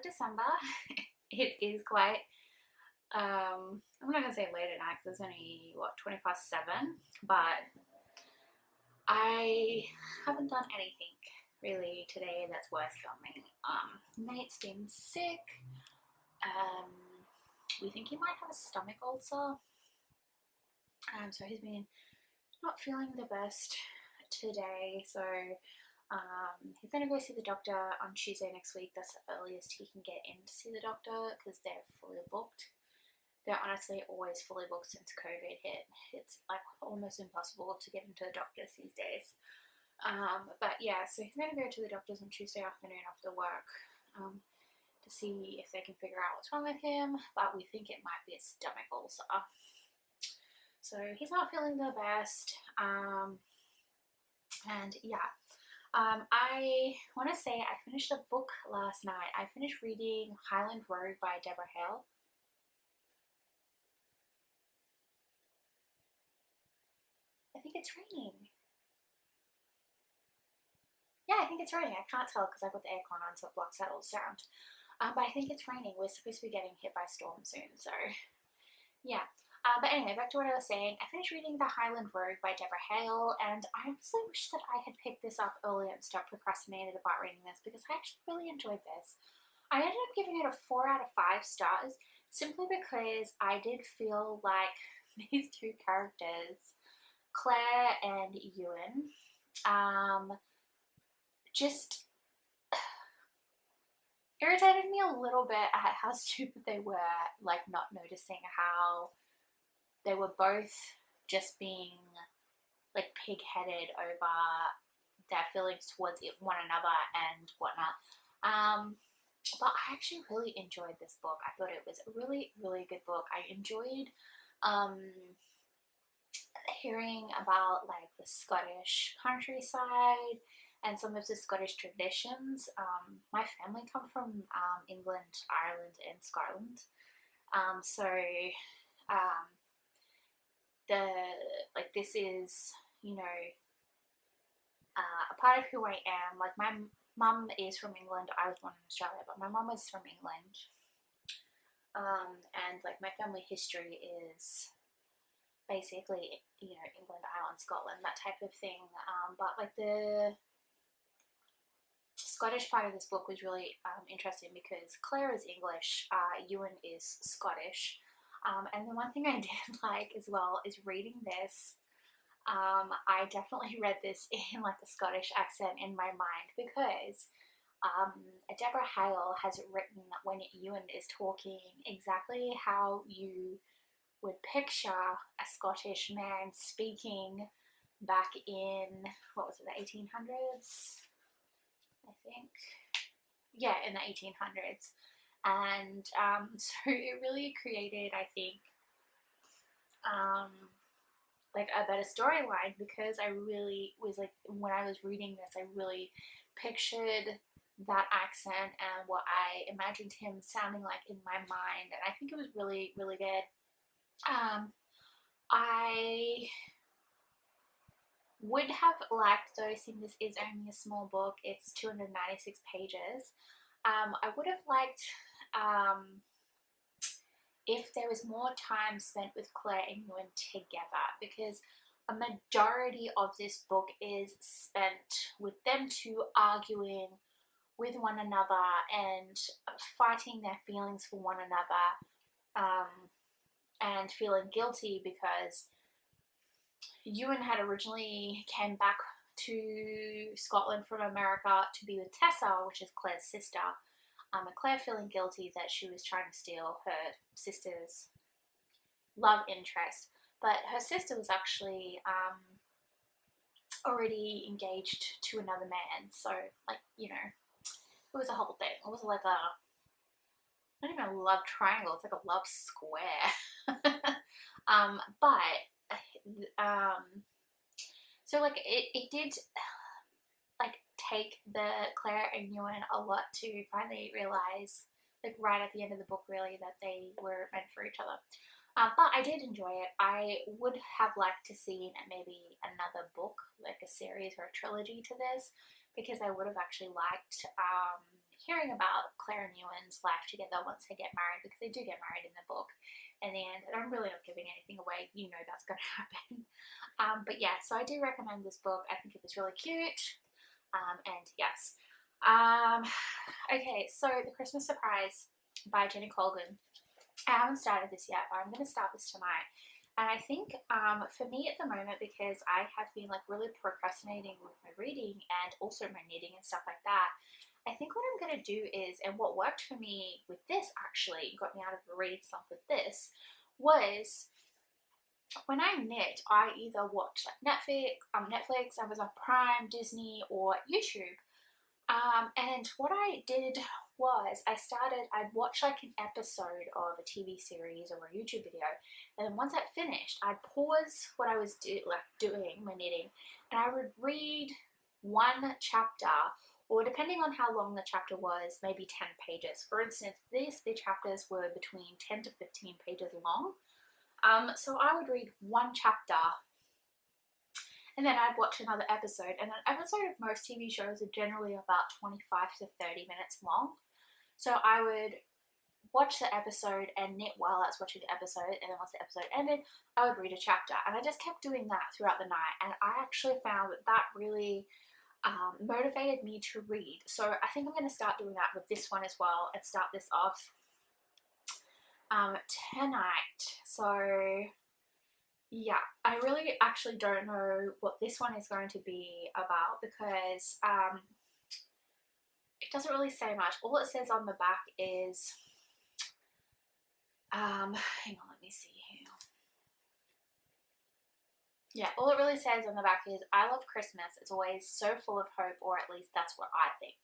of December. It is quite, I'm not going to say late at night because it's only, what, 20 past 7, but I haven't done anything really today that's worth filming. Nate's been sick. We think he might have a stomach ulcer. So he's been not feeling the best today, so he's going to go see the doctor on Tuesday next week. That's the earliest he can get in to see the doctor because they're fully booked. They're honestly always fully booked since COVID hit. It's like almost impossible to get into the doctors these days. But yeah, so he's going to go to the doctors on Tuesday afternoon after work to see if they can figure out what's wrong with him, but we think it might be a stomach ulcer. So he's not feeling the best, and yeah. I want to say I finished a book last night. I finished reading Highland Road by Deborah Hale. I think it's raining. Yeah, I think it's raining. I can't tell because I've got the aircon on, so it blocks out all the sound. But I think it's raining. We're supposed to be getting hit by a storm soon, so yeah. But anyway, back to what I was saying. I finished reading The Highland Road by Deborah Hale, and I honestly wish that I had picked this up earlier and stopped procrastinating about reading this because I actually really enjoyed this. I ended up giving it a 4 out of 5 stars simply because I did feel like these two characters, Claire and Ewan, just irritated me a little bit at how stupid they were, like not noticing how they were both just being like pig-headed over their feelings towards one another and whatnot. But I actually really enjoyed this book. I thought it was a really, really good book. I enjoyed hearing about like the Scottish countryside and some of the Scottish traditions. My family come from England, Ireland, and Scotland. So this is, you know, a part of who I am. Like my mum is from England. I was born in Australia, but my mum was from England. And like my family history is basically, you know, England, Ireland, Scotland, that type of thing. But like the Scottish part of this book was really interesting because Claire is English, Ewan is Scottish. And the one thing I did like as well is reading this. I definitely read this in like a Scottish accent in my mind because Deborah Hale has written when Ewan is talking exactly how you would picture a Scottish man speaking back in, what was it, the 1800s? I think. Yeah, in the 1800s. And so it really created, I think, like a better storyline because I really was like, when I was reading this, I really pictured that accent and what I imagined him sounding like in my mind, and I think it was really, really good. I would have liked, though, seeing this is only a small book, it's 296 pages, I would have liked if there was more time spent with Claire and Ewan together, because a majority of this book is spent with them two arguing with one another and fighting their feelings for one another, and feeling guilty because Ewan had originally came back to Scotland from America to be with Tessa, which is Claire's sister, and Claire feeling guilty that she was trying to steal her sister's love interest, but her sister was actually already engaged to another man, so like, you know, it was a whole thing. It was like a, not even a love triangle, it's like a love square. So like it did like take the Claire and Ewan a lot to finally realize, like right at the end of the book really, that they were meant for each other. But I did enjoy it. I would have liked to see maybe another book, like a series or a trilogy to this, because I would have actually liked hearing about Claire and Ewan's life together once they get married, because they do get married in the book in the end. And I'm really not giving anything away, you know that's going to happen. But yeah, so I do recommend this book. I think it was really cute. And yes. Okay, so The Christmas Surprise by Jenny Colgan. I haven't started this yet, but I'm going to start this tonight. And I think for me at the moment, because I have been like really procrastinating with my reading and also my knitting and stuff like that, I think what I'm going to do is, and what worked for me with this actually, got me out of the reading slump with this, was when I knit, I either watch like Netflix, Amazon Prime, Disney, or YouTube. And what I did was I'd watch like an episode of a TV series or a YouTube video, and then once that finished, I'd pause what I was doing, my knitting, and I would read one chapter, or depending on how long the chapter was, maybe 10 pages. For instance, the chapters were between 10 to 15 pages long. So I would read one chapter, and then I'd watch another episode. And an episode of most TV shows are generally about 25 to 30 minutes long. So I would watch the episode and knit while I was watching the episode, and then once the episode ended, I would read a chapter. And I just kept doing that throughout the night, and I actually found that really motivated me to read. So I think I'm going to start doing that with this one as well, and start this off tonight. So yeah, I really actually don't know what this one is going to be about, because it doesn't really say much. All it says on the back is, hang on, let me see here. Yeah, all it really says on the back is, I love Christmas. It's always so full of hope, or at least that's what I think.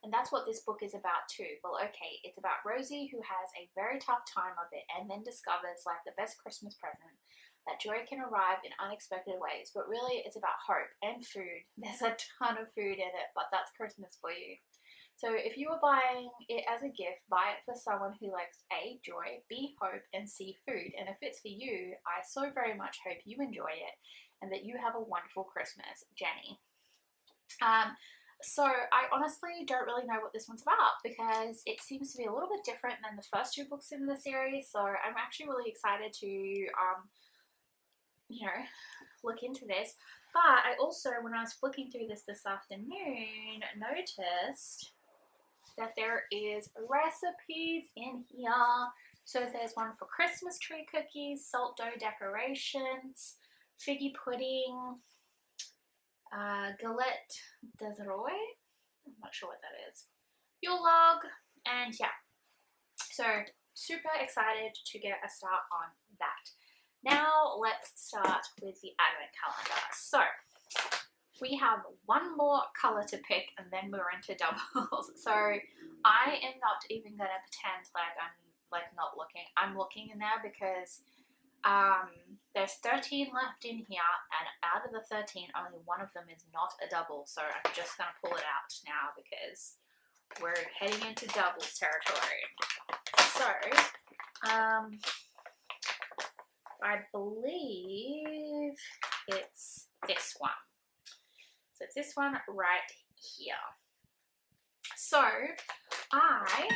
And that's what this book is about too. Well, okay, it's about Rosie, who has a very tough time of it and then discovers like the best Christmas present, that joy can arrive in unexpected ways. But really, it's about hope and food. There's a ton of food in it, but that's Christmas for you. So if you were buying it as a gift, buy it for someone who likes A, joy, B, hope, and C, food. And if it's for you, I so very much hope you enjoy it and that you have a wonderful Christmas, Jenny. So I honestly don't really know what this one's about, because it seems to be a little bit different than the first two books in the series. So I'm actually really excited to, you know, look into this. But I also, when I was flicking through this afternoon, noticed that there is recipes in here. So there's one for Christmas tree cookies, salt dough decorations, figgy pudding, galette des rois, I'm not sure what that is, Yule log, and yeah. So super excited to get a start on that. Now let's start with the advent calendar. So we have one more color to pick, and then we're into doubles. So I am not even gonna pretend like I'm like not looking. I'm looking in there because there's 13 left in here, and out of the 13, only one of them is not a double. So I'm just gonna pull it out now because we're heading into doubles territory. So I believe it's this one. So it's this one right here. So I